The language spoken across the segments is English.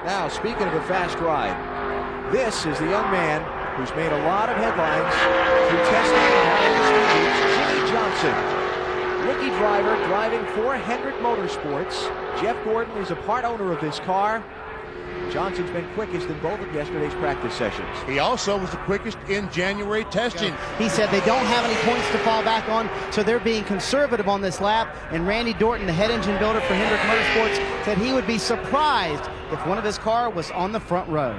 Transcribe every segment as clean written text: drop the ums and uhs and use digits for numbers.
Now, speaking of a fast ride, this is the young man who's made a lot of headlines through testing and Jimmie Johnson. Rookie driver driving for Hendrick Motorsports. Jeff Gordon is a part owner of this car. Johnson's been quickest in both of yesterday's practice sessions. He also was the quickest in January testing. He said they don't have any points to fall back on, so they're being conservative on this lap. And Randy Dorton, the head engine builder for Hendrick Motorsports, said he would be surprised if one of his car was on the front row.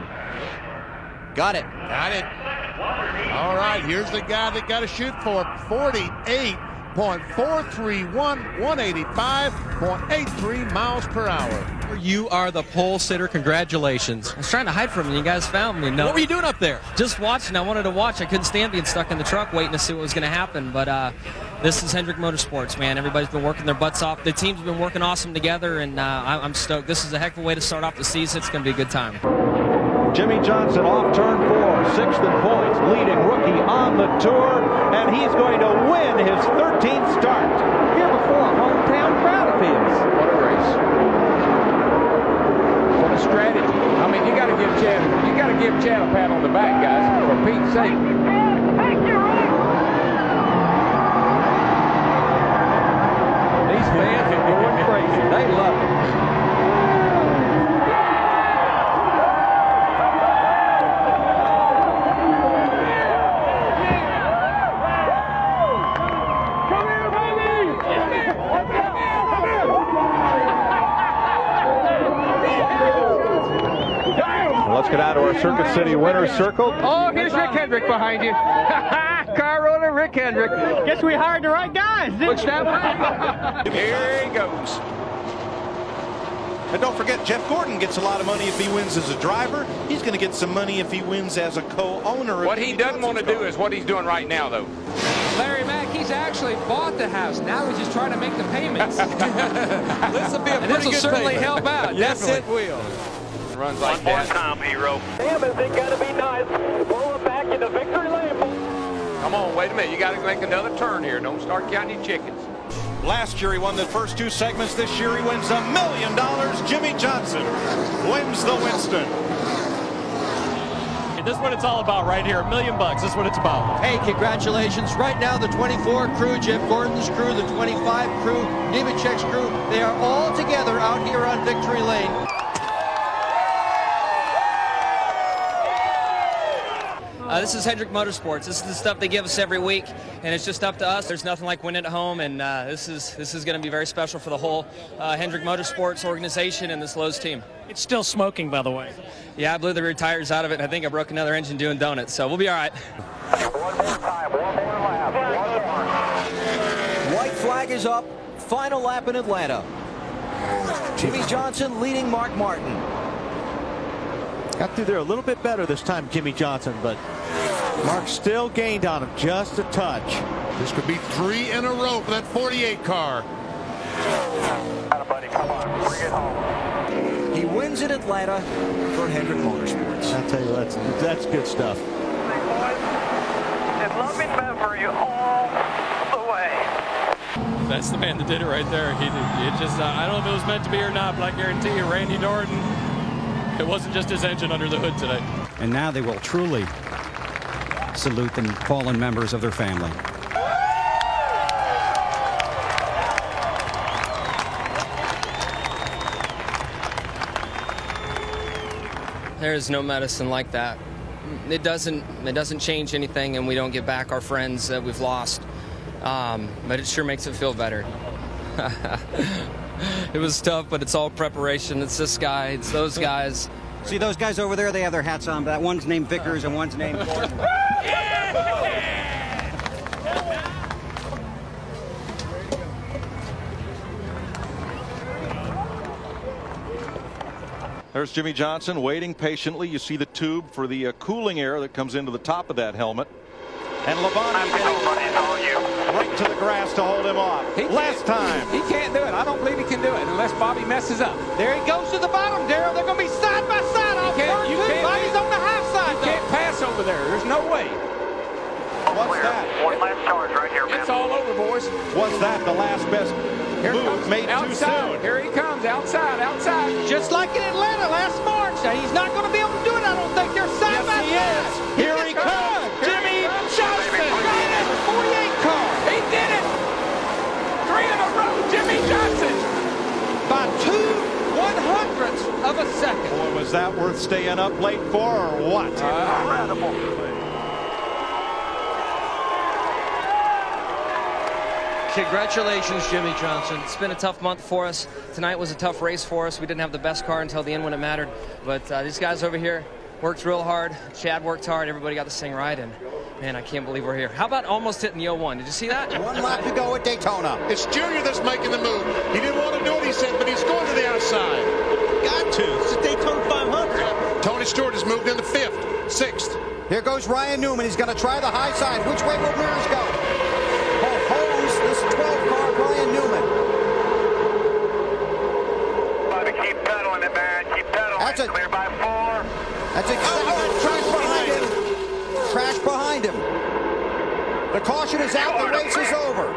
Got it. Got it. All right, here's the guy that got to shoot for 48.431, 185.83 miles per hour. You are the pole sitter. Congratulations. I was trying to hide from you. You guys found me. No. What were you doing up there? Just watching. I wanted to watch. I couldn't stand being stuck in the truck waiting to see what was going to happen. But this is Hendrick Motorsports, man. Everybody's been working their butts off. The team's been working awesome together, and I'm stoked. This is a heck of a way to start off the season. It's going to be a good time. Jimmie Johnson off turn 4, 6th in points, leading rookie on the tour, and he's going to win his 13th start. Here before, hometown crowd of his. What a race. What a strategy. I mean, you got to give Chad a pat on the back, guys, for Pete's sake. These fans are going crazy. They love it. Let's get out to our Circuit City Winner's Circle. Oh, here's Rick Hendrick behind you. Car owner Rick Hendrick. Guess we hired the right guys, Looks that way. Here he goes. And don't forget, Jeff Gordon gets a lot of money if he wins as a driver. He's going to get some money if he wins as a co-owner. What he doesn't want to do is what he's doing right now, though. Larry Mack, he's actually bought the house. Now he's just trying to make the payments. This will be a pretty good This will certainly payment. help out. Yes, definitely. it will. Runs like that. Time, hero. Damn, is it going to be nice? Pull it back into victory lane. Come on, wait a minute. You got to make another turn here. Don't start counting your chickens. Last year he won the first 2 segments. This year he wins $1 million. Jimmie Johnson wins the Winston. This is what it's all about right here. $1 million. This is what it's about. Hey, congratulations. Right now, the 24 crew, Jeff Gordon's crew, the 25 crew, Nemechek's crew, they are all together out here on Victory Lane. This is Hendrick Motorsports. This is the stuff they give us every week, and it's just up to us. There's nothing like winning at home, and this is going to be very special for the whole Hendrick Motorsports organization and this Lowe's team. It's still smoking, by the way. Yeah, I blew the rear tires out of it, and I think I broke another engine doing donuts, so we'll be all right. One more time, one more lap, one more. White flag is up. Final lap in Atlanta. Jimmie Johnson leading Mark Martin. Got through there a little bit better this time, Jimmie Johnson, but Mark still gained on him just a touch. This could be 3 in a row for that 48 car. Buddy, come on, bring it home. He wins in Atlanta for Hendrick Motorsports. I'll tell you, that's good stuff. And loving memory all the way. That's the man that did it right there. It just, I don't know if it was meant to be or not, but I guarantee you, Randy Dorton, it wasn't just his engine under the hood today. And now they will truly salute the fallen members of their family. There is no medicine like that. It doesn't change anything, and we don't get back our friends that we've lost. But it sure makes it feel better. It was tough, but it's all preparation. It's this guy, it's those guys. See those guys over there, they have their hats on, but one's named Vickers and one's named Gordon. There's Jimmie Johnson waiting patiently. You see the tube for the cooling air that comes into the top of that helmet. And Labonte right to the grass to hold him off. Last time. He can't do it. I don't believe he can do it unless Bobby messes up. There he goes to the bottom, Darrell. They're going to be side by side off turn 2. Bobby's on the half side. You can't pass over there. There's no way. What's that? One last charge right here, man. It's all over, boys. Was that the last best move made outside. too soon? Here he comes, outside, outside. Just like in Atlanta last March, touchdown. He's not going to be able to do it, I don't think. They're side by side. Here he comes. Jimmie Johnson. Got it. 48 car. He did it. 3 in a row. Jimmie Johnson. By 2/100ths of a second. Boy, was that worth staying up late for or what? Incredible. Congratulations, Jimmie Johnson. It's been a tough month for us. Tonight was a tough race for us. We didn't have the best car until the end when it mattered. But these guys over here worked real hard. Chad worked hard. Everybody got this thing right. And, man, I can't believe we're here. How about almost hitting the 01? Did you see that? 1 lap to go at Daytona. It's Junior that's making the move. He didn't want to do it, he said, but he's going to the outside. Got to. It's a Daytona 500. Tony Stewart has moved into 5th, 6th. Here goes Ryan Newman. He's going to try the high side. Which way will Mears go? This 12-car Ryan Newman. Bobby, keep pedaling it, man. Keep pedaling. That's it. Clear by 4. That's exactly trash behind him. Trash behind him. The caution is out. The race is over.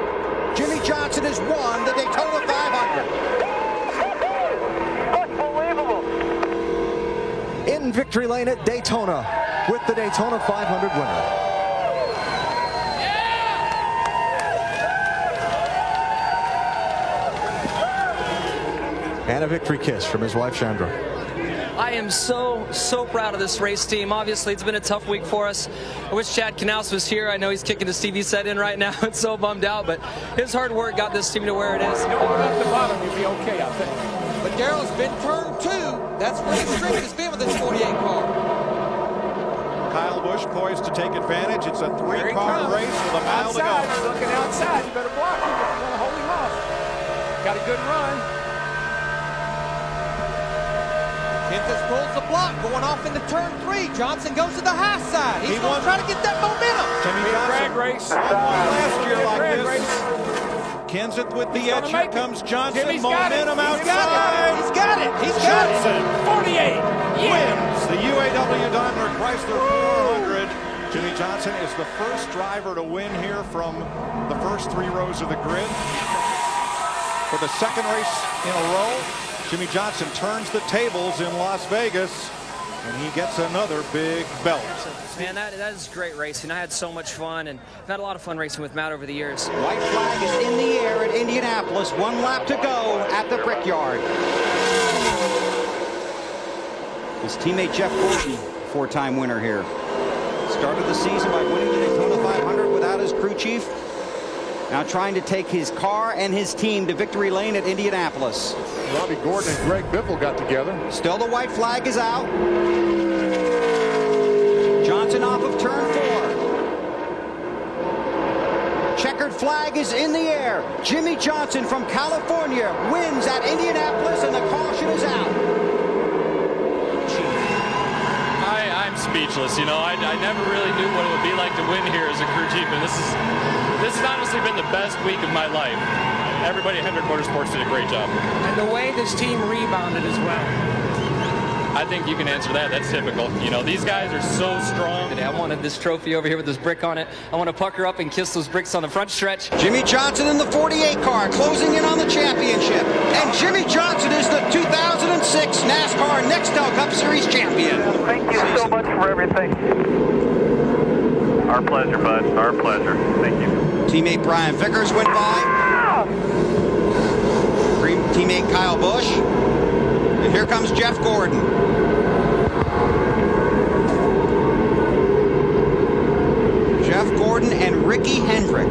Jimmie Johnson has won the Daytona 500. Unbelievable. In victory lane at Daytona with the Daytona 500 winner. And a victory kiss from his wife, Chandra. I am so proud of this race team. Obviously, it's been a tough week for us. I wish Chad Knaus was here. I know he's kicking his TV set in right now. It's so bummed out, but his hard work got this team to where it is. Going up the bottom, you'll be okay, I think. But Darrell's been turn 2. That's where the strength has been with this 48 car. Kyle Busch poised to take advantage. It's a 3-car race with a mile to go. He's looking outside. You better block him if you want to hold him off. Got a good run. Kenseth pulls the block, going off into turn 3. Johnson goes to the high side. He's going to try to get that momentum. Jimmie Johnson race. won last year like this. Kenseth with the edge. Here comes Johnson. Jimmy's Momentum got it. outside. He's got it. He's got Johnson it. 48. wins the UAW Daimler Chrysler 400. Jimmie Johnson is the first driver to win here from the first 3 rows of the grid. For the second race in a row, Jimmie Johnson turns the tables in Las Vegas, and he gets another big belt. Man, that is great racing. I had so much fun, and I've had a lot of fun racing with Matt over the years. White flag is in the air at Indianapolis. 1 lap to go at the Brickyard. His teammate Jeff Gordon, 4-time winner here. Started the season by winning the Daytona 500 without his crew chief. Now trying to take his car and his team to victory lane at Indianapolis. Robbie Gordon and Greg Biffle got together. Still the white flag is out. Johnson off of turn 4. Checkered flag is in the air. Jimmie Johnson from California wins at Indianapolis, and the caution is out. I'm speechless. You know, I never really knew what it would be like to win here as a crew chief, and this has honestly been the best week of my life. Everybody at Hendrick Motorsports did a great job. And the way this team rebounded as well. I think you can answer that. That's typical. You know, these guys are so strong. Today, I wanted this trophy over here with this brick on it. I want to pucker up and kiss those bricks on the front stretch. Jimmie Johnson in the 48 car, closing in on the championship. And Jimmie Johnson is the 2006 NASCAR Nextel Cup Series champion. Thank you so much for everything. Our pleasure, bud. Our pleasure. Thank you. Teammate Brian Vickers went by. Teammate Kyle Busch. And here comes Jeff Gordon. Jeff Gordon and Ricky Hendrick.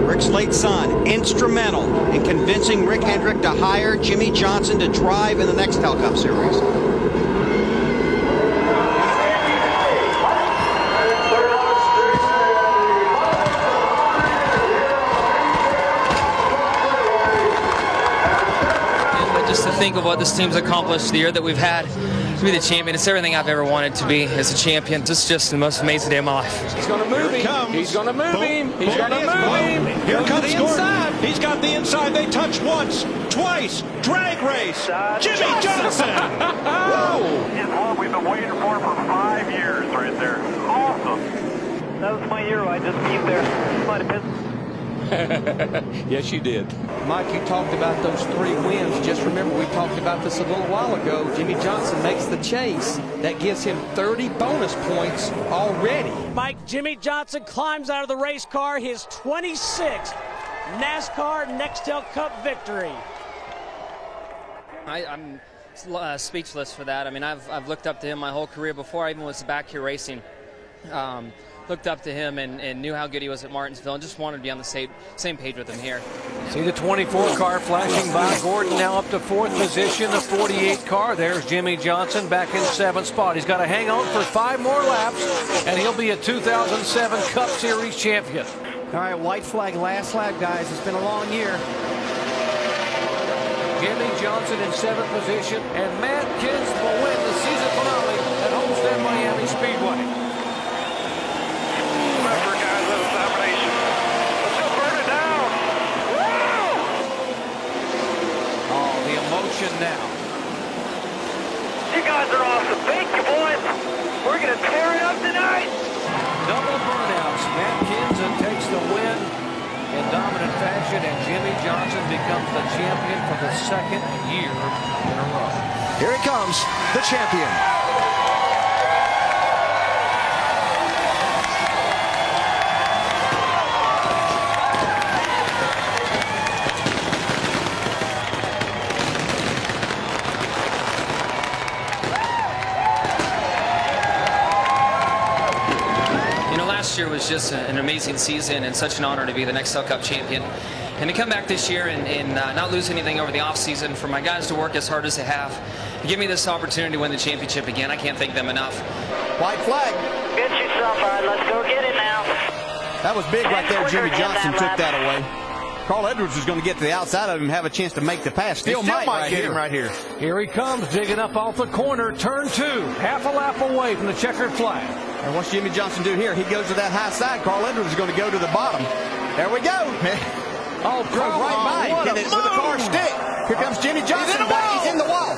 Rick's late son, instrumental in convincing Rick Hendrick to hire Jimmie Johnson to drive in the Nextel Cup Series. Just to think of what this team's accomplished the year that we've had to be the champion. It's everything I've ever wanted to be as a champion. It's just the most amazing day of my life. He's going to move him. He's going to move him. He's going to move him. Here comes Gordon. He's got the inside. They touch once, twice. Drag race. Jimmie Johnson. Whoa. It's what we've been waiting for 5 years right there. Awesome. That was my year. I just beat there. Might have been. Yes, you did. Mike, you talked about those 3 wins. Just remember, we talked about this a little while ago. Jimmie Johnson makes the chase. That gives him 30 bonus points already. Mike, Jimmie Johnson climbs out of the race car, his 26th NASCAR Nextel Cup victory. I'm speechless for that. I mean, I've looked up to him my whole career before I even was back here racing. Looked up to him and knew how good he was at Martinsville and just wanted to be on the same page with him here. See the 24 car flashing by. Gordon now up to 4th position. The 48 car. There's Jimmie Johnson back in 7th spot. He's got to hang on for 5 more laps, and he'll be a 2007 Cup Series champion. All right, white flag, last lap, guys. It's been a long year. Jimmie Johnson in 7th position, and Matt Kins will win the season finale at Homestead Miami Speedway. Remember, guys, that was domination. Let's go burn it down. Woo! Oh, the emotion now. You guys are awesome. Thank you, boys. We're going to tear it up tonight. Double burnouts. Matt Kins takes the win in dominant fashion, and Jimmie Johnson becomes the champion for the 2nd year in a row. Here he comes, the champion. Last year was just an amazing season and such an honor to be the Nextel Cup champion. And to come back this year and not lose anything over the offseason, for my guys to work as hard as they have, to give me this opportunity to win the championship again, I can't thank them enough. White flag. Get yourself on. Let's go get it now. That was big right there. Jimmie Johnson took that away. Carl Edwards was going to get to the outside of him and have a chance to make the pass. Still might get him right here. Here he comes, digging up off the corner, turn 2, half a lap away from the checkered flag. And what's Jimmie Johnson do here? He goes to that high side. Carl Edwards is going to go to the bottom. There we go. Oh, drove right by him. Hit it with a car stick. Here comes Jimmie Johnson back. He's in the wall.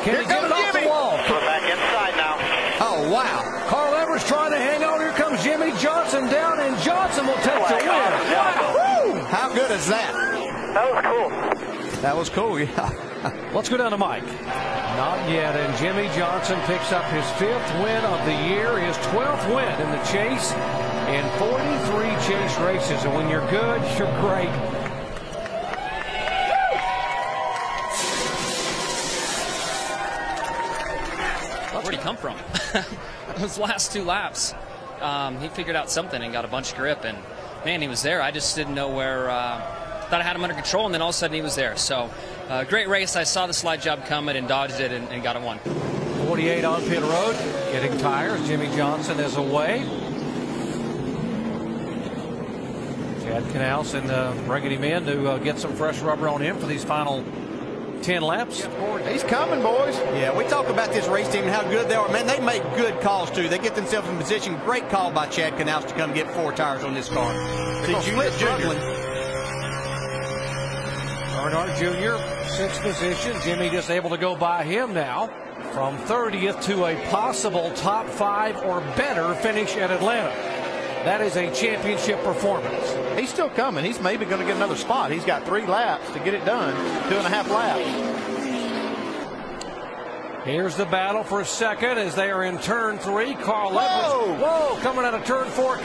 Can he get it off the wall? We're back inside now. Oh, wow. Carl Edwards trying to hang on. Here comes Jimmie Johnson down, and Johnson will take the win. Wow. How good is that? That was cool. That was cool, yeah. Let's go down to Mike. Not yet, and Jimmie Johnson picks up his 5th win of the year, his 12th win in the chase, in 43 chase races. And when you're good, you're great. Where'd he come from? Those last 2 laps, he figured out something and got a bunch of grip, and man, he was there. I just didn't know where. Thought I had him under control, and then all of a sudden he was there. So, great race. I saw the slide job coming and dodged it and got it won. 48 on pit road, getting tires. Jimmie Johnson is away. Chad Knaus and the Briggity men to get some fresh rubber on him for these final 10 laps. He's coming, boys. Yeah, we talk about this race team and how good they are. Man, they make good calls, too. They get themselves in position. Great call by Chad Knaus to come get 4 tires on this car. Julius struggling. Earnhardt Jr., 6th position. Jimmie just able to go by him now. From 30th to a possible top 5 or better finish at Atlanta. That is a championship performance. He's still coming. He's maybe going to get another spot. He's got 3 laps to get it done. 2.5 laps. Here's the battle for 2nd as they are in turn 3. Carl Edwards. Whoa, coming out of turn 4.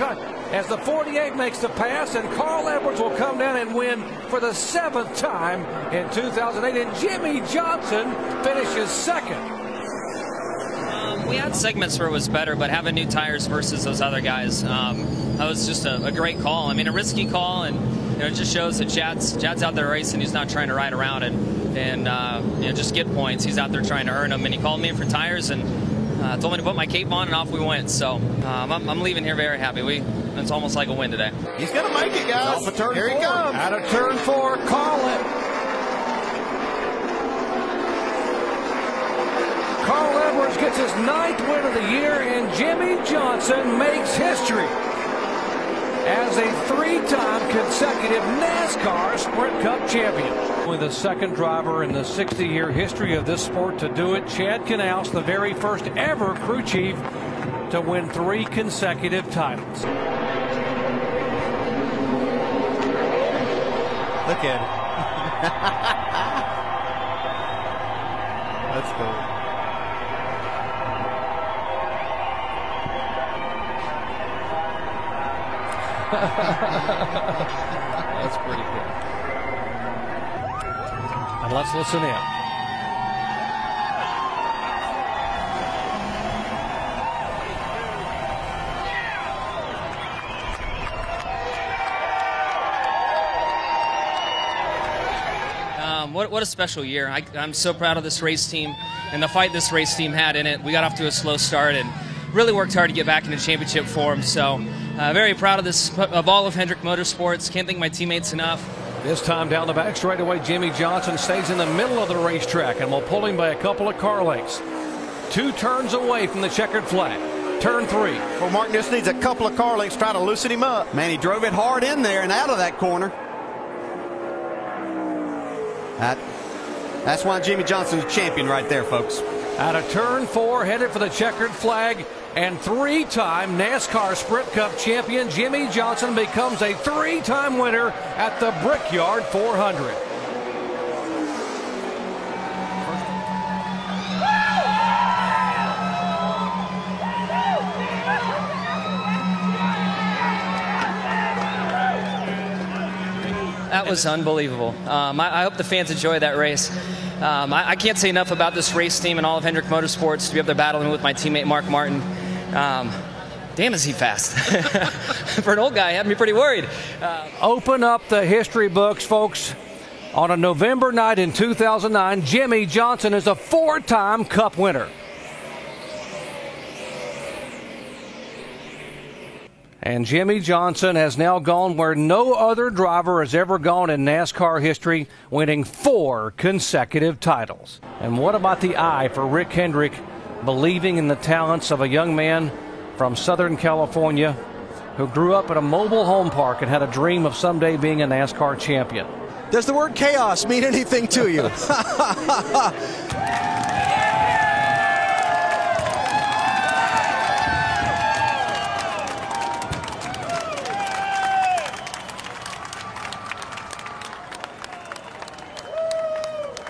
As the 48 makes the pass, and Carl Edwards will come down and win for the 7th time in 2008. And Jimmie Johnson finishes 2nd. We had segments where it was better, but having new tires versus those other guys, that was just a great call. I mean, a risky call, and it just shows that Chad's out there racing. He's not trying to ride around and just get points. He's out there trying to earn them. And he called me in for tires and told me to put my cape on, and off we went. So I'm leaving here very happy. It's almost like a win today. He's going to make it, guys. Off of turn 4. Here he comes. Out of turn 4, Carl Edwards gets his 9th win of the year, and Jimmie Johnson makes history as a 3-time consecutive NASCAR Sprint Cup champion. Only the 2nd driver in the 60-year history of this sport to do it. Chad Knaus, the very first ever crew chief to win 3 consecutive titles. look at it. That's cool. That's pretty good. And let's listen in. What a special year. I'm so proud of this race team and the fight this race team had in it. We got off to a slow start and really worked hard to get back into championship form. So very proud of all of Hendrick Motorsports. Can't thank my teammates enough. This time down the back straightaway, Jimmie Johnson stays in the middle of the racetrack and will pull him by a couple of car lengths. 2 turns away from the checkered flag. Turn 3. Well, Martin just needs a couple of car lengths to try to loosen him up. Man, he drove it hard in there and out of that corner. That's why Jimmie Johnson's champion right there, folks. Out of turn 4, headed for the checkered flag, and 3-time NASCAR Sprint Cup champion Jimmie Johnson becomes a 3-time winner at the Brickyard 400. That was unbelievable. I hope the fans enjoy that race. I can't say enough about this race team and all of Hendrick Motorsports to be up there battling with my teammate Mark Martin. Damn, is he fast. For an old guy, had me pretty worried. Open up the history books, folks. On a November night in 2009, Jimmie Johnson is a 4-time Cup winner. And Jimmie Johnson has now gone where no other driver has ever gone in NASCAR history, winning 4 consecutive titles. And what about the eye for Rick Hendrick, believing in the talents of a young man from Southern California who grew up at a mobile home park and had a dream of someday being a NASCAR champion? Does the word chaos mean anything to you?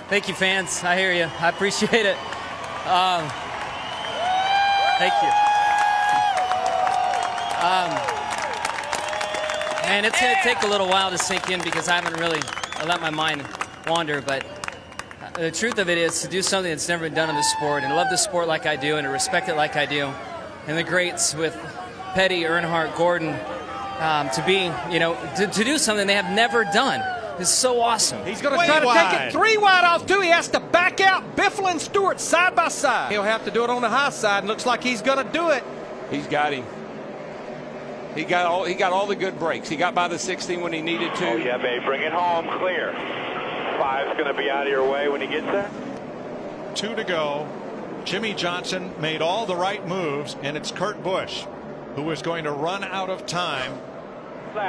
Thank you, fans. I hear you. I appreciate it. Thank you. And it's going to take a little while to sink in because I haven't really let my mind wander. But the truth of it is to do something that's never been done in the sport and love the sport like I do and to respect it like I do. And the greats with Petty, Earnhardt, Gordon, to be, to do something they have never done. It's so awesome. He's going to try to take it 3 wide off, too. He has to back out. Biffle and Stewart side by side. He'll have to do it on the high side, and looks like he's going to do it. He's got him. He got all the good breaks. He got by the 60 when he needed to. Oh, yeah, babe. Bring it home. Clear. 5's going to be out of your way when he gets there. 2 to go. Jimmie Johnson made all the right moves, and it's Kurt Busch who is going to run out of time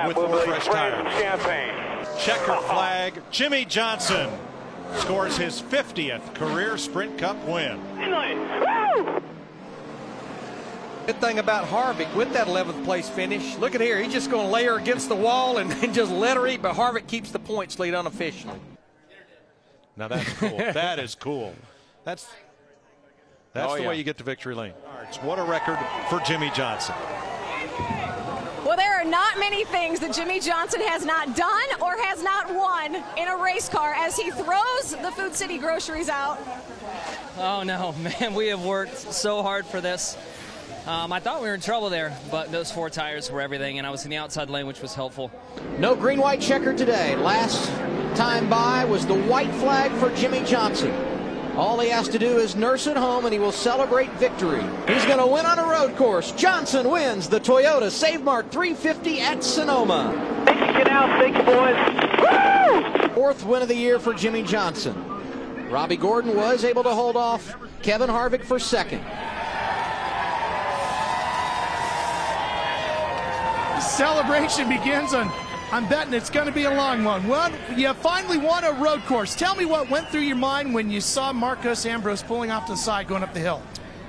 with 4 fresh tires. Champagne. Checker flag. Jimmie Johnson scores his 50th career Sprint Cup win. Good thing about Harvick with that 11th place finish. Look at here. He's just going to lay her against the wall and just let her eat. But Harvick keeps the points lead unofficially. Now that's cool. That is cool. That's the way you get to victory lane. What a record for Jimmie Johnson. Well, there are not many things that Jimmie Johnson has not done or has not won in a race car as he throws the Food City groceries out. Oh, no, man, we have worked so hard for this. I thought we were in trouble there, but those 4 tires were everything, and I was in the outside lane, which was helpful. No green-white checker today. Last time by was the white flag for Jimmie Johnson. All he has to do is nurse it home, and he will celebrate victory. He's going to win on a road course. Johnson wins the Toyota Save Mark 350 at Sonoma. Thank you, get out. Thank you, boys. Woo! 4th win of the year for Jimmie Johnson. Robbie Gordon was able to hold off Kevin Harvick for 2nd. The celebration begins on. I'm betting it's going to be a long one. Well, you finally won a road course. Tell me what went through your mind when you saw Marcos Ambrose pulling off to the side going up the hill.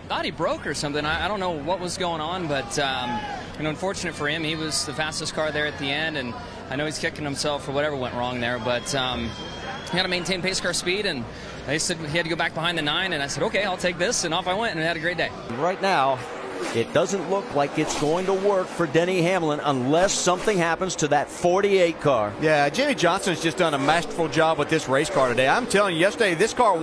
Thought he broke or something. I don't know what was going on, but unfortunate for him, he was the fastest car there at the end, and I know he's kicking himself for whatever went wrong there, but he had to maintain pace car speed, and they said he had to go back behind the 9, and I said, okay, I'll take this, and off I went, and had a great day. Right now, it doesn't look like it's going to work for Denny Hamlin unless something happens to that 48 car. Yeah, Jimmie Johnson's just done a masterful job with this race car today. I'm telling you, yesterday this car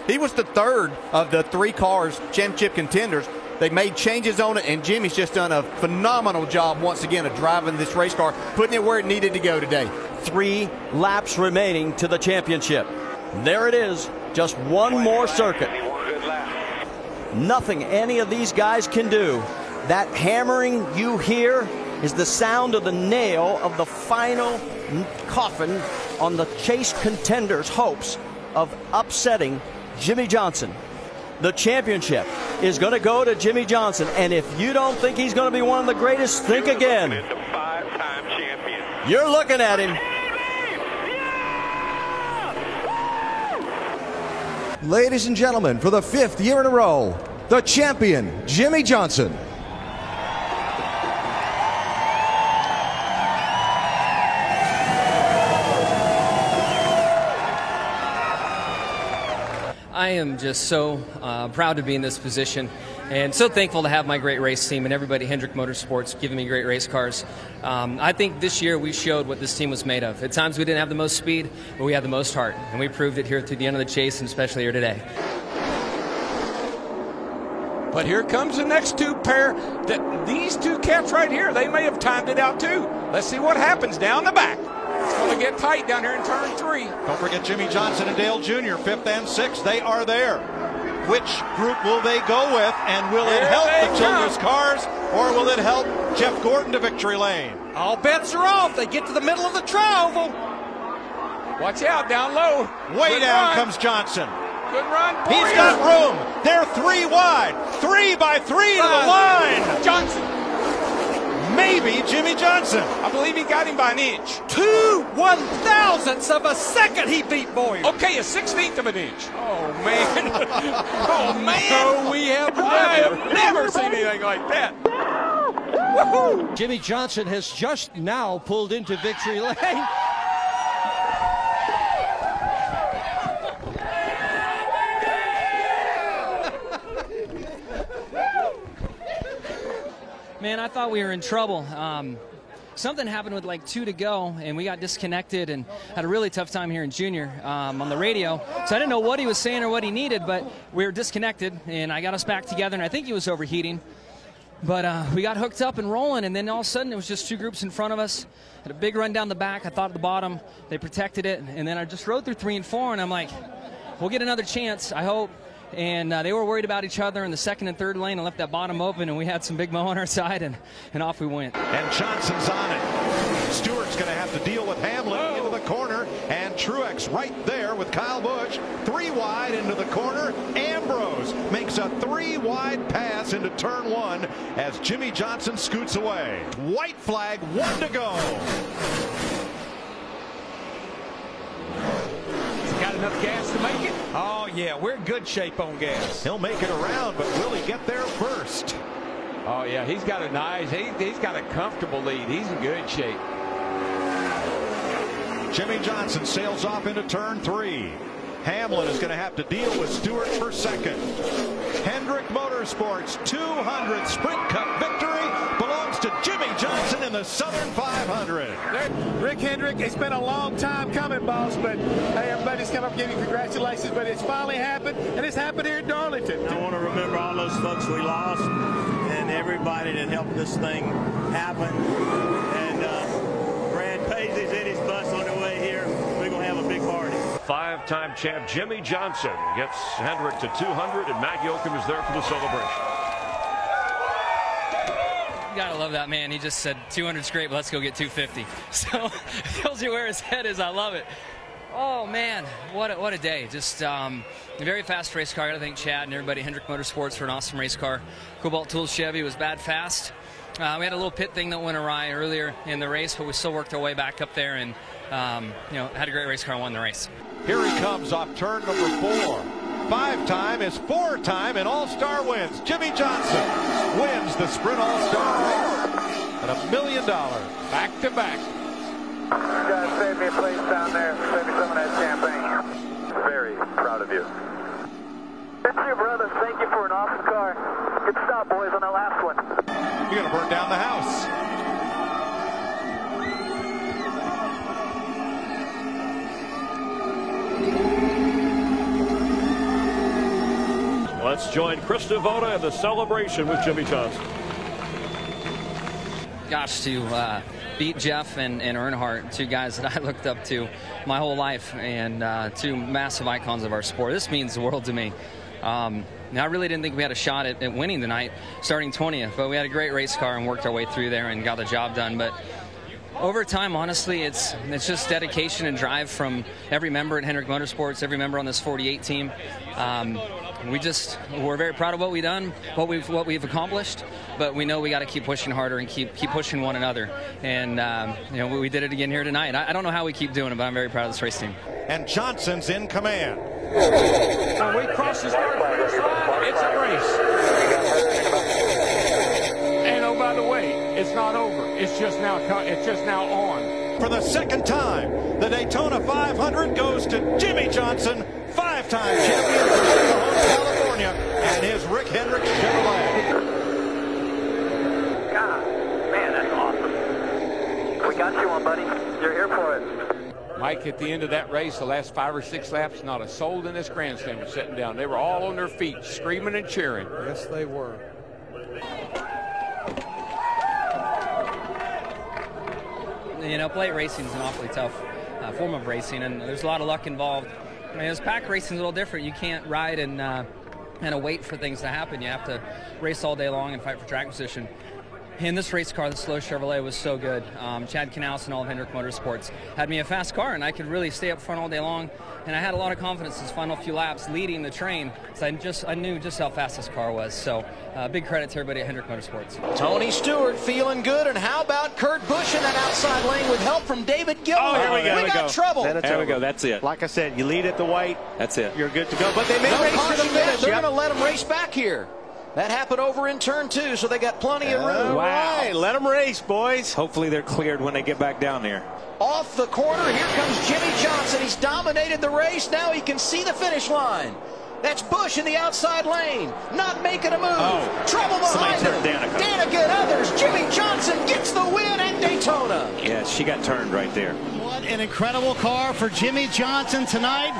he was the third of the 3 cars, championship contenders. They made changes on it, and Jimmy's just done a phenomenal job once again of driving this race car, putting it where it needed to go today. 3 laps remaining to the championship. There it is, just one more circuit. Nothing any of these guys can do. That hammering you hear is the sound of the nail of the final coffin on the Chase contenders' hopes of upsetting Jimmie Johnson. The championship is going to go to Jimmie Johnson, and if you don't think he's going to be one of the greatest, think again. The 5-time champion. You're looking at him. Ladies and gentlemen, for the 5th year in a row, the champion, Jimmie Johnson. I am just so proud to be in this position and so thankful to have my great race team and everybody at Hendrick Motorsports giving me great race cars. I think this year we showed what this team was made of. At times we didn't have the most speed, but we had the most heart, and we proved it here through the end of the chase, and especially here today. But here comes the next 2 pair. These 2 cats right here, they may have timed it out too. Let's see what happens down the back. It's going to get tight down here in turn 3. Don't forget Jimmie Johnson and Dale Jr., 5th and 6th. They are there. Which group will they go with, and will it help the Childress cars, or will it help Jeff Gordon to victory lane? All bets are off. They get to the middle of the tri-oval. Watch out, down low. Way down comes Johnson. Good run. He's got room. They're 3 wide. 3 by 3 to the line. Johnson. Maybe Jimmie Johnson. I believe he got him by an inch. 2 1/1000ths of a second he beat Boyer. Okay, a 1/16 of an inch. Oh, man. Oh, man. No, we have never. I have never seen anything like that. Woohoo! Jimmie Johnson has just now pulled into victory lane. Man, I thought we were in trouble. Something happened with like 2 to go, and we got disconnected and had a really tough time here in Junior on the radio. So I didn't know what he was saying or what he needed, but we were disconnected, and I got us back together, and I think he was overheating. But we got hooked up and rolling, and then all of a sudden it was just 2 groups in front of us. Had a big run down the back. I thought at the bottom they protected it, and then I just rode through 3 and 4, and I'm like, we'll get another chance, I hope. And they were worried about each other in the 2nd and 3rd lane and left that bottom open, and we had some big mo on our side, and off we went. And Johnson's on it. Stewart's going to have to deal with Hamlin into the corner, and Truex right there with Kyle Busch. 3 wide into the corner. Ambrose makes a 3 wide pass into turn 1 as Jimmie Johnson scoots away. White flag, 1 to go. Got enough gas to make it? Oh, yeah, we're in good shape on gas. He'll make it around, but will he get there first? Oh, yeah, he's got a nice, he's got a comfortable lead. He's in good shape. Jimmie Johnson sails off into turn 3. Hamlin is going to have to deal with Stewart for 2nd. Hendrick Motorsports 200 Sprint Cup victory belongs to Jimmie Johnson in the Southern 500. Rick Hendrick, it's been a long time coming, boss, but hey, everybody's come up and give you congratulations, but it's finally happened, and it's happened here in Darlington. I want to remember all those folks we lost and everybody that helped this thing happen. And Brad Paisley's in his bus on the way here. We're going to have a big party. 5-time champ Jimmie Johnson gets Hendrick to 200, and Matt Yoakum is there for the celebration. You gotta love that man. He just said 200's great, but let's go get 250. So it tells you where his head is. I love it. Oh man, what a day. Just a very fast race car. I gotta thank Chad and everybody at Hendrick Motorsports for an awesome race car. Cobalt Tools Chevy was bad fast. We had a little pit thing that went awry earlier in the race, but we still worked our way back up there and had a great race car and won the race. Here he comes off turn number 4. 5-time is 4-time in All-Star wins. Jimmie Johnson wins the Sprint All-Star race at $1 million. Back to back. guys saved me a place down there. Saved me some of that champagne. Very proud of you. It's you, brother. Thank you for an awesome car. Good stop, boys, on that last one. You're going to burn down the house. Let's join Chris Devoda in the celebration with Jimmie Johnson. Gosh, to beat Jeff and Earnhardt, two guys that I looked up to my whole life, and two massive icons of our sport. This means the world to me. Now, I really didn't think we had a shot at winning tonight, starting 20th, but we had a great race car and worked our way through there and got the job done. But over time, honestly, it's just dedication and drive from every member at Hendrick Motorsports, every member on this 48 team. We're very proud of what we've done, what we've accomplished, but we know we got to keep pushing harder and keep pushing one another. And we did it again here tonight. I don't know how we keep doing it, but I'm very proud of this race team. And Johnson's in command. When we cross the start finish line, it's a race. And oh, by the way, it's not over. It's just now on. For the second time, the Daytona 500 goes to Jimmie Johnson, five-time champion from California, and his Rick Hendrick Chevrolet. God, man, that's awesome. We got you one, buddy. You're here for it. Mike, at the end of that race, the last 5 or 6 laps, not a soul in this grandstand was sitting down. They were all on their feet, screaming and cheering. Yes, they were. Plate racing is an awfully tough form of racing, and there's a lot of luck involved. I mean, as pack racing is a little different. You can't ride and wait for things to happen. You have to race all day long and fight for track position. And this race car, the slow Chevrolet, was so good. Chad Knaus and all of Hendrick Motorsports had me a fast car, and I could really stay up front all day long. And I had a lot of confidence this final few laps leading the train, because I knew just how fast this car was. So big credit to everybody at Hendrick Motorsports. Tony Stewart feeling good, and how about Kurt Busch in that outside lane with help from David Gilmore? Oh, here we go. We got trouble. There we go. That's it. Like I said, you lead at the white. That's it. You're good to go. But they may race to the finish. They're going to let them race back here. That happened over in turn 2, so they got plenty of room. Wow. Right, let them race, boys. Hopefully they're cleared when they get back down there. Off the corner, here comes Jimmie Johnson. He's dominated the race. Now he can see the finish line. That's Busch in the outside lane, not making a move. Oh, trouble behind him. Danica. Danica and others. Jimmie Johnson gets the win at Daytona. Yeah, she got turned right there. What an incredible car for Jimmie Johnson tonight.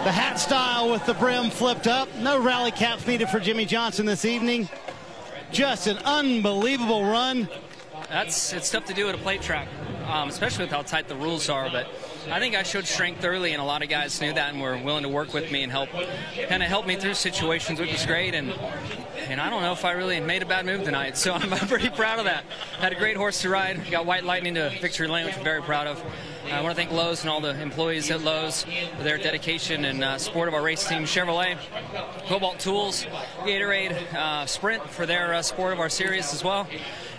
The hat style with the brim flipped up. No rally caps needed for Jimmie Johnson this evening. Just an unbelievable run. It's tough to do at a plate track, especially with how tight the rules are. But I think I showed strength early, and a lot of guys knew that and were willing to work with me and help me through situations, which was great. And I don't know if I really made a bad move tonight, so I'm pretty proud of that. Had a great horse to ride. Got White Lightning to victory lane, which I'm very proud of. I want to thank Lowe's and all the employees at Lowe's for their dedication and support of our race team. Chevrolet, Cobalt Tools, Gatorade, Sprint for their support of our series as well.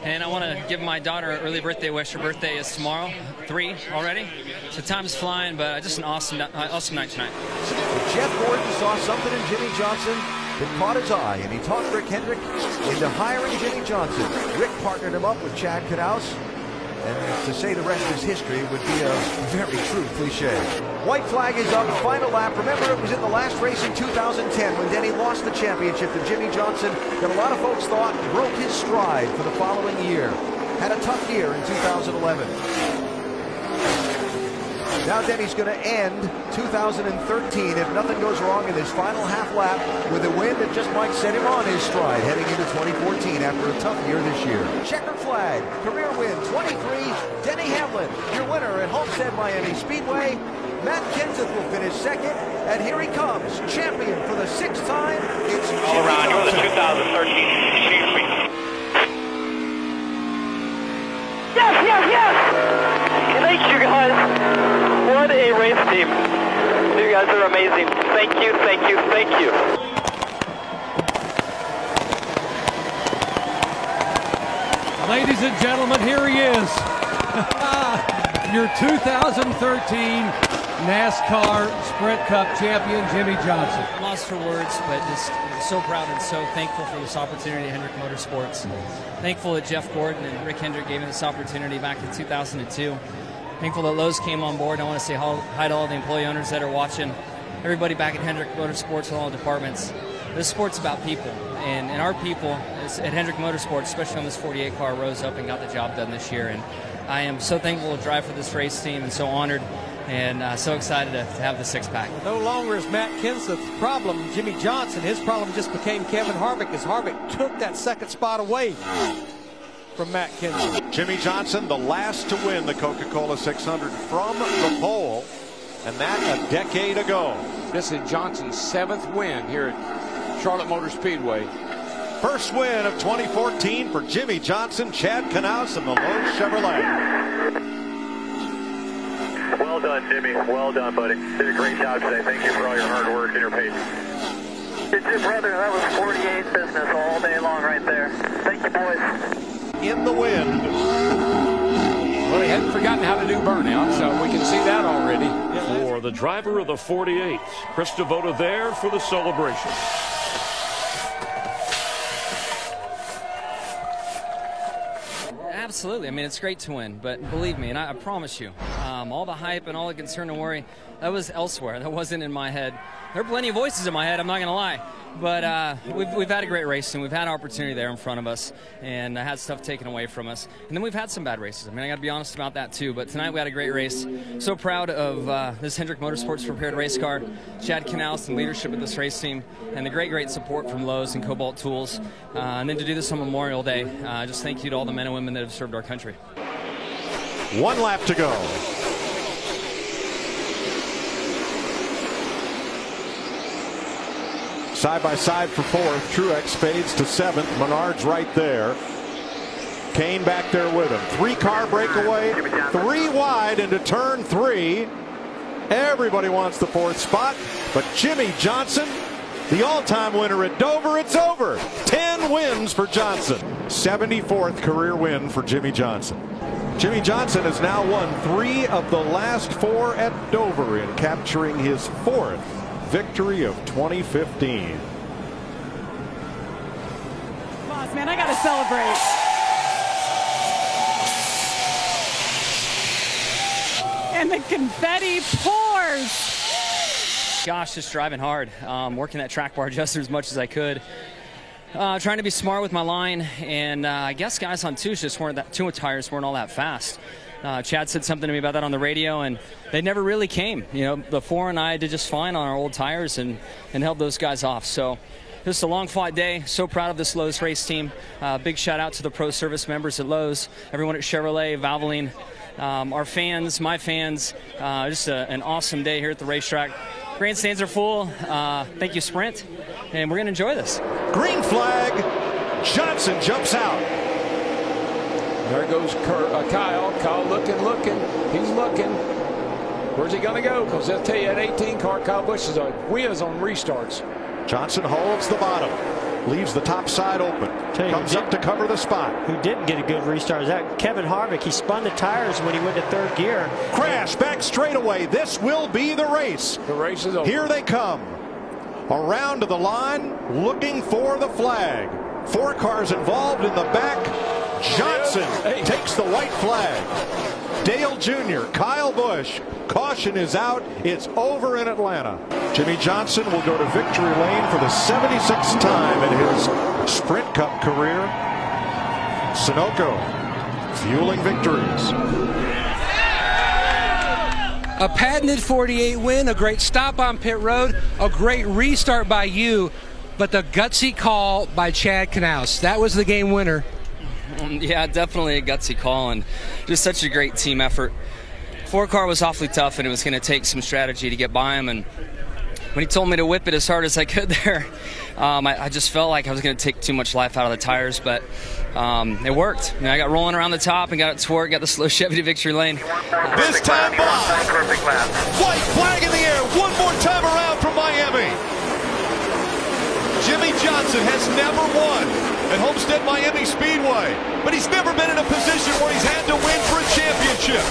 And I want to give my daughter an early birthday wish. Her birthday is tomorrow, 3 already. So time's flying, but just an awesome night tonight. Jeff Gordon saw something in Jimmie Johnson that caught his eye, and he talked Rick Hendrick into hiring Jimmie Johnson. Rick partnered him up with Chad Knaus. And to say the rest is history would be a very true cliche. White flag is on the final lap. Remember, it was in the last race in 2010 when Denny lost the championship to Jimmie Johnson that a lot of folks thought broke his stride for the following year. Had a tough year in 2011. Now Denny's going to end 2013 if nothing goes wrong in his final half lap with a win that just might set him on his stride heading into 2014 after a tough year this year. Checkered flag, career win 23, Denny Hamlin, your winner at Homestead Miami Speedway. Matt Kenseth will finish second, and here he comes, champion for the 6th time. It's all around. You're the 2013. Excuse me. Yes! Thank you guys. What a race team. You guys are amazing. Thank you. Ladies and gentlemen, here he is. Your 2013 NASCAR Sprint Cup champion, Jimmie Johnson. I'm lost for words, but just so proud and so thankful for this opportunity at Hendrick Motorsports. Thankful that Jeff Gordon and Rick Hendrick gave me this opportunity back in 2002. Thankful that Lowe's came on board. I want to say hi to all the employee owners that are watching, everybody back at Hendrick Motorsports and all the departments. This sport's about people, and our people at Hendrick Motorsports, especially on this 48 car, rose up and got the job done this year. And I am so thankful to drive for this race team and so honored and so excited to have the six-pack. No longer is Matt Kenseth's problem Jimmie Johnson. His problem just became Kevin Harvick, as Harvick took that second spot away from Matt Kenseth. Jimmie Johnson, the last to win the Coca-Cola 600 from the pole, and that a decade ago. This is Johnson's 7th win here at Charlotte Motor Speedway. First win of 2014 for Jimmie Johnson, Chad Knaus, and the Lowe's Chevrolet. Well done, Jimmy. Well done, buddy. Did a great job today. Thank you for all your hard work and your patience. Did you, brother? That was 48 business all day long right there. Thank you, boys. In the wind. Well, they hadn't forgotten how to do burnout, so we can see that already. For the driver of the 48, Chris Devoto there for the celebration. Absolutely. I mean, it's great to win, but believe me, and I promise you, all the hype and all the concern and worry, that was elsewhere. That wasn't in my head. There are plenty of voices in my head, I'm not going to lie. But we've had a great race, and we've had opportunity there in front of us, and had stuff taken away from us. And then we've had some bad races. I mean, I got to be honest about that, too. But tonight we had a great race. So proud of this Hendrick Motorsports prepared race car, Chad Knaus and leadership of this race team, and the great support from Lowe's and Cobalt Tools. And then to do this on Memorial Day, just thank you to all the men and women that have served our country. 1 lap to go. Side by side for 4th. Truex fades to 7th. Menard's right there. Kane back there with him. 3-car breakaway. 3 wide into turn 3. Everybody wants the 4th spot, but Jimmie Johnson, the all-time winner at Dover, it's over. 10 wins for Johnson. 74th career win for Jimmie Johnson. Jimmie Johnson has now won 3 of the last 4 at Dover in capturing his 4th victory of 2015. Boss man, I gotta celebrate. And the confetti pours. Gosh, just driving hard, working that track bar adjuster as much as I could. Trying to be smart with my line, and I guess guys on two tires weren't all that fast. Chad said something to me about that on the radio, and they never really came. You know, the 4 and I did just fine on our old tires and held those guys off. So just a long fought day. So proud of this Lowe's race team. Big shout out to the pro service members at Lowe's, everyone at Chevrolet, Valvoline, our fans, my fans. Just an awesome day here at the racetrack. Grandstands are full. Thank you, Sprint, and we're going to enjoy this. Green flag. Johnson jumps out. There goes Kyle. Kyle looking. He's looking. Where's he going to go? Because I'll tell you, that 18 car, Kyle Busch wins on restarts. Johnson holds the bottom. Leaves the top side open. Comes up to cover the spot. Who didn't get a good restart is that Kevin Harvick. He spun the tires when he went to 3rd gear. Crash back straightaway. This will be the race. The race is over. Here they come. Around to the line, looking for the flag. 4 cars involved in the back. Johnson takes the white flag. Dale Jr., Kyle Busch. Caution is out. It's over in Atlanta. Jimmie Johnson will go to victory lane for the 76th time in his Sprint Cup career. Sunoco fueling victories. A patented 48 win, a great stop on pit road, a great restart by you, but the gutsy call by Chad Knaus. That was the game winner. Yeah, definitely a gutsy call, and just such a great team effort. 4 car was awfully tough, and it was going to take some strategy to get by him. And when he told me to whip it as hard as I could there, I just felt like I was going to take too much life out of the tires, but it worked. I got rolling around the top and got it to work, got the slow Chevy to victory lane. This time by. White flag in the air. One more time around from Miami. Jimmie Johnson has never won at Homestead Miami Speedway, but he's never been in a position where he's had to win for a championship.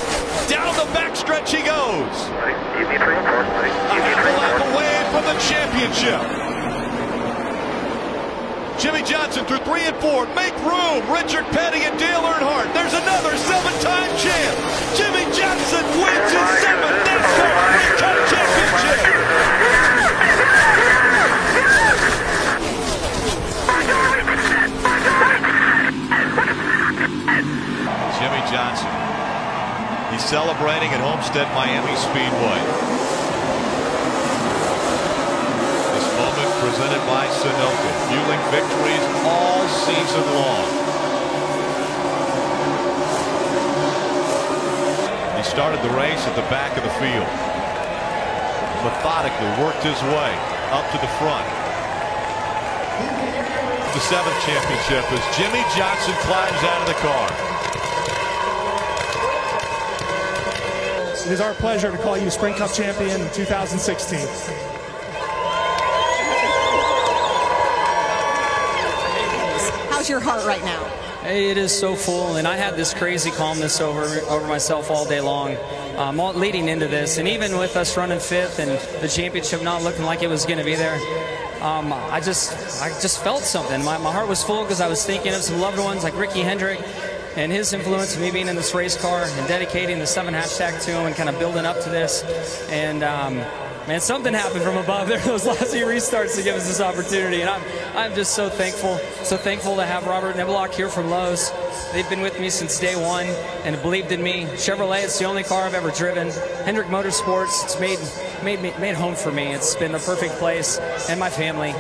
Down the backstretch he goes. A half a lap away from the championship. Jimmie Johnson through 3 and 4. Make room. Richard Petty and Dale Earnhardt. There's another 7-time champ. Jimmie Johnson wins his 7th NASCAR Sprint Cup championship. Jimmie Johnson. He's celebrating at Homestead Miami Speedway. This moment presented by Sunoco, fueling victories all season long. He started the race at the back of the field. Methodically worked his way up to the front. The 7th championship as Jimmie Johnson climbs out of the car. It is our pleasure to call you Sprint Cup champion in 2016. How's your heart right now? Hey, it is so full, and I had this crazy calmness over myself all day long, all leading into this, and even with us running 5th and the championship not looking like it was going to be there, I just felt something. My heart was full because I was thinking of some loved ones like Ricky Hendrick and his influence of me being in this race car and dedicating the 7 hashtag to him and kind of building up to this. And man, something happened from above there, those last few restarts to give us this opportunity. And I'm just so thankful to have Robert Neblock here from Lowe's. They've been with me since day one and believed in me. Chevrolet, it's the only car I've ever driven. Hendrick Motorsports, it's made home for me. It's been the perfect place, and my family,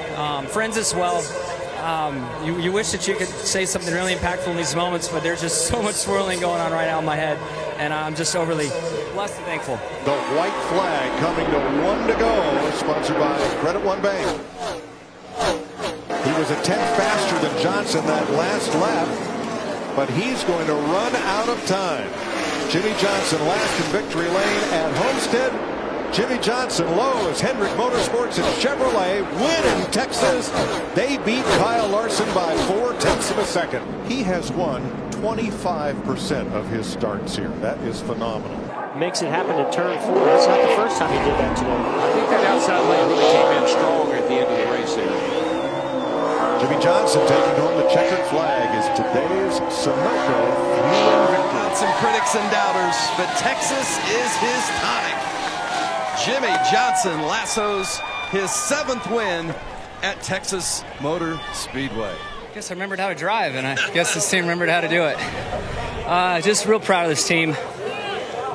friends as well. You wish that you could say something really impactful in these moments, but there's just so much swirling going on right now in my head, and I'm just overly blessed and thankful. The white flag coming to 1 to go, sponsored by Credit One Bank. He was a 10th faster than Johnson that last lap, but he's going to run out of time. Jimmie Johnson last in victory lane at Homestead. Jimmie Johnson, Lowe's, Hendrick Motorsports, and Chevrolet win in Texas. They beat Kyle Larson by 0.4 of a second. He has won 25% of his starts here. That is phenomenal. Makes it happen in turn 4. That's not the first time he did that today. I think that outside lane really came in strong at the end of the race there. Jimmie Johnson taking home the checkered flag is today's Sunoco fueling victory. Got some critics and doubters, but Texas is his time. Jimmie Johnson lassos his 7th win at Texas Motor Speedway. I guess I remembered how to drive, and I guess this team remembered how to do it. Just real proud of this team.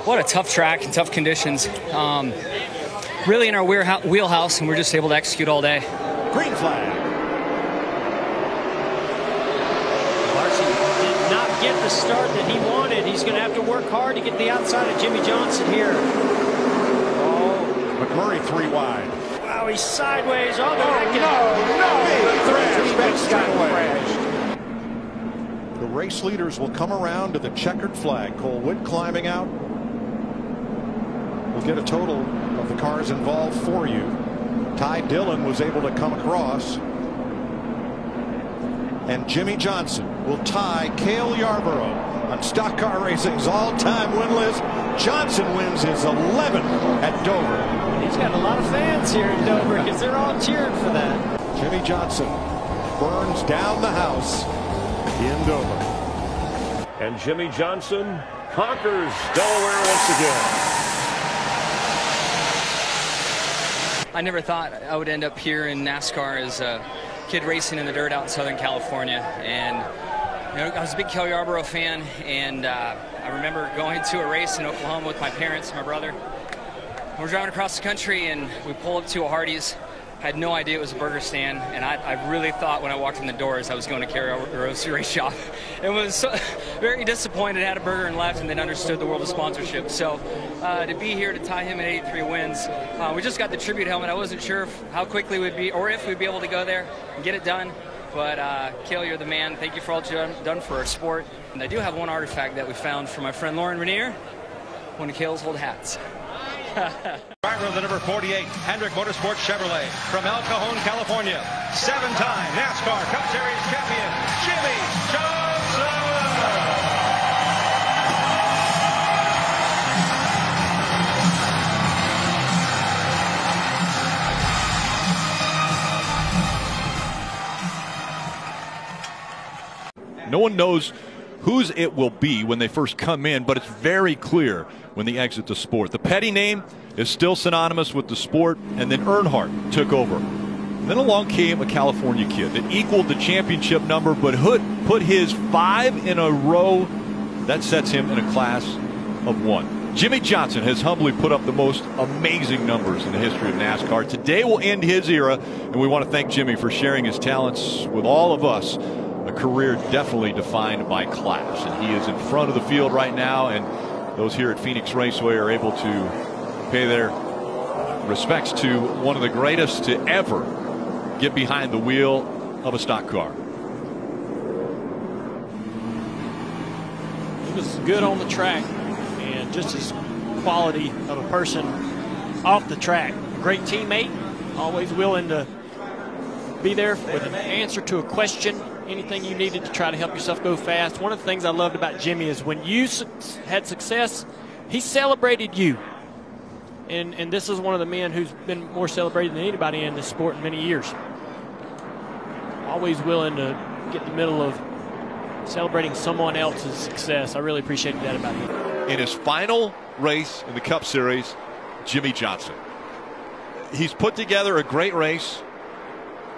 What a tough track and tough conditions. Really in our wheelhouse, and we're just able to execute all day. Green flag. Larson did not get the start that he wanted. He's going to have to work hard to get the outside of Jimmie Johnson here. McMurray 3 wide. Wow, he's sideways. Oh, no. The race leaders will come around to the checkered flag. Cole Witt climbing out. We'll get a total of the cars involved for you. Ty Dillon was able to come across. And Jimmie Johnson will tie Cale Yarborough on Stock Car Racing's all-time win list. Johnson wins his 11th at Dover. He's got a lot of fans here in Dover because they're all cheering for that. Jimmie Johnson burns down the house in Dover. And Jimmie Johnson conquers Delaware once again. I never thought I would end up here in NASCAR as a kid racing in the dirt out in Southern California. And I was a big Cale Yarborough fan, and I remember going to a race in Oklahoma with my parents and my brother. We're driving across the country, and we pull up to a Hardee's. I had no idea it was a burger stand, and I really thought when I walked in the doors I was going to Cale Yarborough's race shop. It was so, very disappointed, had a burger and left, and then understood the world of sponsorship. So to be here to tie him at 83 wins, we just got the tribute helmet. I wasn't sure how quickly we'd be, or if we'd be able to go there and get it done. But Cale, you're the man. Thank you for all you've done for our sport. And I do have one artifact that we found from my friend Lauren Renier, one of Cale's old hats. Driver of the number 48, Hendrick Motorsports Chevrolet from El Cajon, California. 7-time NASCAR Cup Series champion, Jimmie Johnson. No one knows whose it will be when they first come in, but it's very clear when they exit the sport. The Petty name is still synonymous with the sport, and then Earnhardt took over. And then along came a California kid that equaled the championship number, but put his 5 in a row. That sets him in a class of 1. Jimmie Johnson has humbly put up the most amazing numbers in the history of NASCAR. Today will end his era, and we want to thank Jimmie for sharing his talents with all of us. A career definitely defined by class, and he is in front of the field right now, and those here at Phoenix Raceway are able to pay their respects to one of the greatest to ever get behind the wheel of a stock car. He was good on the track and just as quality of a person off the track. Great teammate, always willing to be there with an answer to a question, anything you needed to try to help yourself go fast. One of the things I loved about Jimmie is when you had success, he celebrated you. And this is one of the men who's been more celebrated than anybody in this sport in many years. Always willing to get in the middle of celebrating someone else's success. I really appreciated that about him. In his final race in the Cup Series, Jimmie Johnson. He's put together a great race.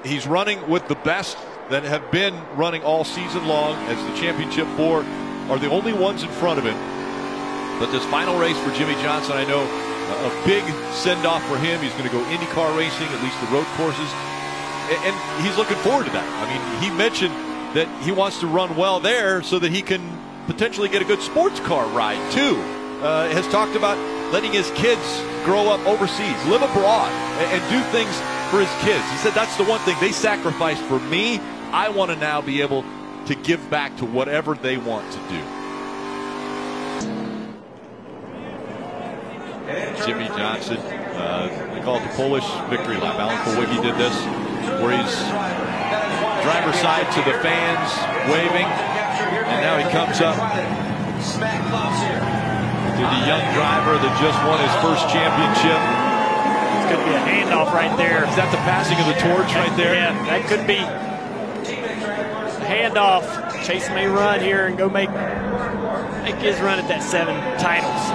He's running with the best that have been running all season long, as the championship 4 are the only ones in front of him. But this final race for Jimmie Johnson, I know a big send-off for him. He's going to go IndyCar racing, at least the road courses, and he's looking forward to that. I mean, he mentioned that he wants to run well there so that he can potentially get a good sports car ride too. Has talked about letting his kids grow up overseas, live abroad, and do things for his kids. He said that's the one thing they sacrificed for me. I want to now be able to give back to whatever they want to do. Jimmie Johnson, they call it the Polish victory lap. Alan Kulwicki did this, where he's driver's side to the fans, waving, and now he comes up to the young driver that just won his first championship. It's going to be a handoff right there. Is that the passing of the torch right there? Yeah, that could be a handoff. Chase may run here and go make his run at that 7 titles.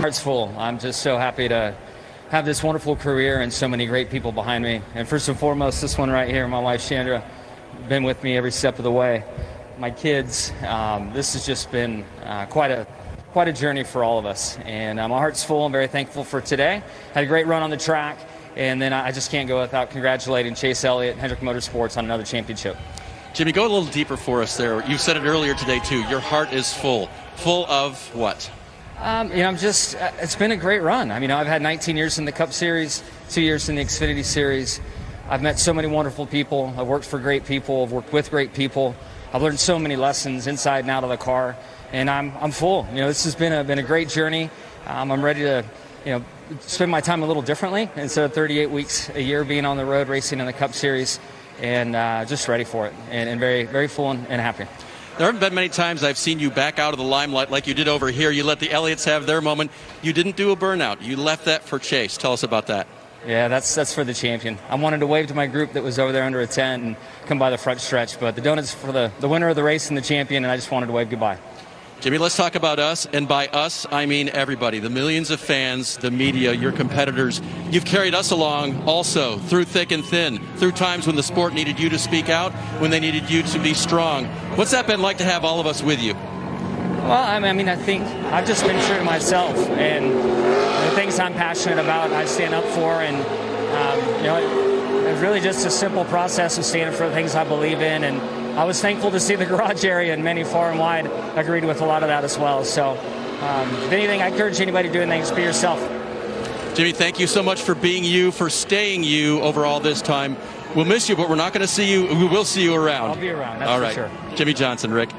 heart's full. I'm just so happy to have this wonderful career and so many great people behind me. And first and foremost, this one right here, my wife Chandra, been with me every step of the way. My kids, this has just been quite a journey for all of us. And my heart's full. I'm very thankful for today. Had a great run on the track. And then I just can't go without congratulating Chase Elliott, Hendrick Motorsports on another championship. Jimmie, go a little deeper for us there. You said it earlier today, too. Your heart is full. Full of what? I'm just, it's been a great run. I mean, I've had 19 years in the Cup Series, 2 years in the Xfinity Series. I've met so many wonderful people. I've worked for great people. I've worked with great people. I've learned so many lessons inside and out of the car. And I'm full. This has been a great journey. I'm ready to, spend my time a little differently instead of 38 weeks a year being on the road racing in the Cup Series, and just ready for it, and very, very full and happy. There haven't been many times I've seen you back out of the limelight like you did over here. You let the Elliots have their moment. You didn't do a burnout. You left that for Chase. Tell us about that. Yeah, that's for the champion. I wanted to wave to my group that was over there under a tent and come by the front stretch, but the donut's for the winner of the race and the champion, and I just wanted to wave goodbye. Jimmie, let's talk about us, and by us, I mean everybody. The millions of fans, the media, your competitors. You've carried us along also through thick and thin, through times when the sport needed you to speak out, when they needed you to be strong. What's that been like to have all of us with you? Well, I mean, I think I've just been true to myself, and the things I'm passionate about, I stand up for, and, it's really just a simple process of standing for the things I believe in, and I was thankful to see the garage area, and many far and wide agreed with a lot of that as well. So, if anything, I encourage anybody doing things, be yourself. Jimmie, thank you so much for being you, for staying you over all this time. We'll miss you, but we're not going to see you. We will see you around. I'll be around, that's all for right. sure. Jimmie Johnson, Rick.